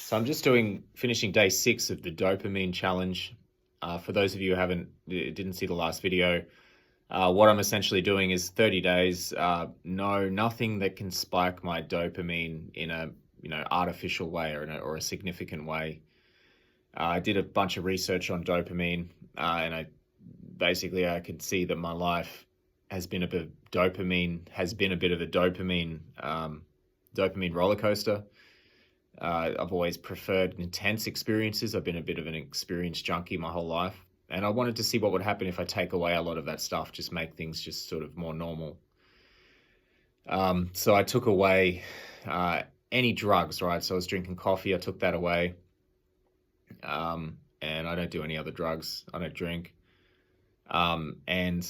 So I'm just finishing day 6 of the dopamine challenge. For those of you who didn't see the last video, what I'm essentially doing is 30 days, nothing that can spike my dopamine in a artificial way or a significant way. I did a bunch of research on dopamine, and I could see that my life has been a bit of dopamine dopamine roller coaster. I've always preferred intense experiences. I've been a bit of an experience junkie my whole life. And I wanted to see what would happen if I take away a lot of that stuff, just make things just sort of more normal. So I took away any drugs, right? So I was drinking coffee, I took that away. And I don't do any other drugs. I don't drink. And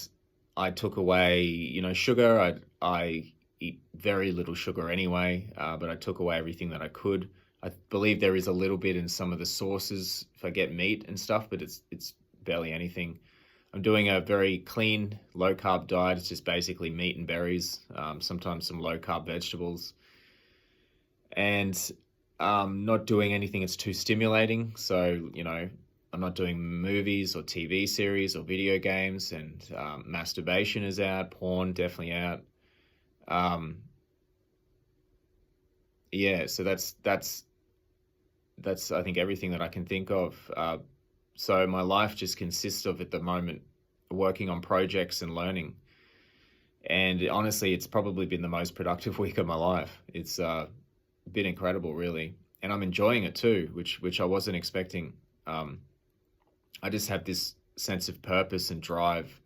I took away, sugar. I eat very little sugar anyway, but I took away everything that I could. I believe there is a little bit in some of the sauces if I get meat and stuff, but it's barely anything. I'm doing a very clean, low-carb diet. It's just basically meat and berries, sometimes some low-carb vegetables. And not doing anything that's too stimulating. So, I'm not doing movies or TV series or video games, and masturbation is out, porn definitely out. So that's I think everything that I can think of. So my life just consists of, at the moment, working on projects and learning. And honestly, it's probably been the most productive week of my life. It's been incredible, really. And I'm enjoying it too, which I wasn't expecting. I just have this sense of purpose and drive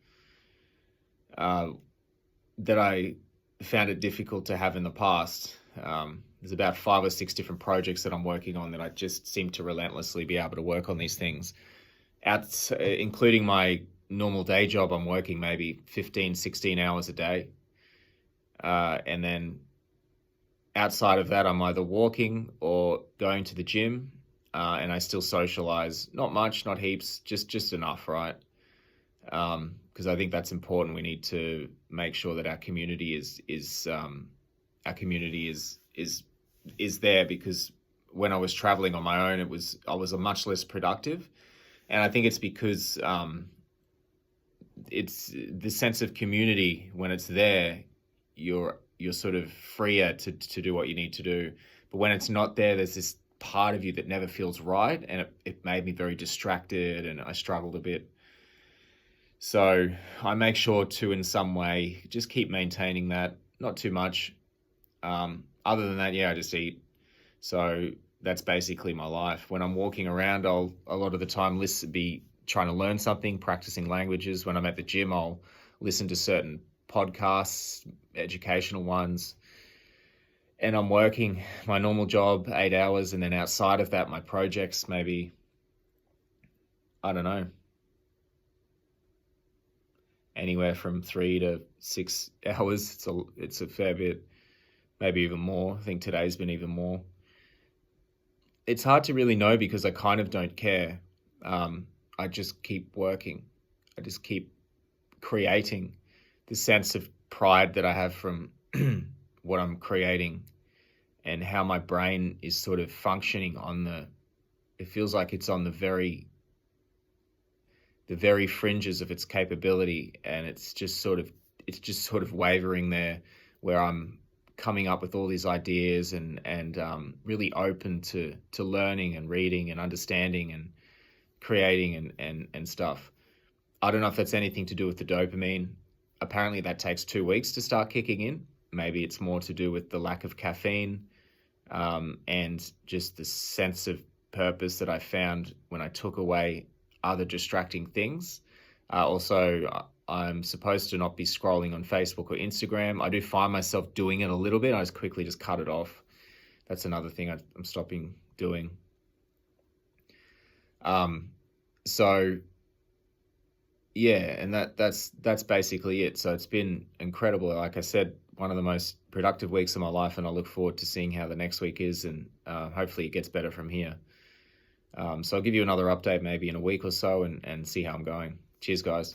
that I found it difficult to have in the past. There's about 5 or 6 different projects that I'm working on that I just seem to relentlessly be able to work on these things. Including my normal day job, I'm working maybe 15, 16 hours a day. And then outside of that, I'm either walking or going to the gym, and I still socialize. Not much, not heaps, just enough, right? Because I think that's important. We need to make sure that our community is there, because when I was traveling on my own, I was a much less productive. And I think it's because it's the sense of community. When it's there, you're sort of freer to do what you need to do. But when it's not there, there's this part of you that never feels right, and it made me very distracted, and I struggled a bit. So I make sure to, in some way, just keep maintaining that, not too much. Other than that, I just eat. So that's basically my life. When I'm walking around, I'll a lot of the time be trying to learn something, practicing languages. When I'm at the gym, I'll listen to certain podcasts, educational ones. And I'm working my normal job, 8 hours, and then outside of that, my projects, maybe, I don't know, anywhere from 3 to 6 hours. It's a fair bit, maybe even more. I think today's been even more. It's hard to really know, because I kind of don't care. I just keep working. I just keep creating. The sense of pride that I have from what I'm creating, and how my brain is sort of functioning it feels like it's on the very fringes of its capability, and it's just sort of wavering there, where I'm coming up with all these ideas and really open to learning and reading and understanding and creating and stuff. I don't know if that's anything to do with the dopamine. Apparently that takes 2 weeks to start kicking in. Maybe it's more to do with the lack of caffeine, and just the sense of purpose that I found when I took away other distracting things. Also, I'm supposed to not be scrolling on Facebook or Instagram. I do find myself doing it a little bit. I just quickly cut it off. That's another thing I'm stopping doing. And that's basically it. So it's been incredible. Like I said, one of the most productive weeks of my life, and I look forward to seeing how the next week is, and hopefully it gets better from here. So I'll give you another update maybe in a week or so, and see how I'm going. Cheers, guys.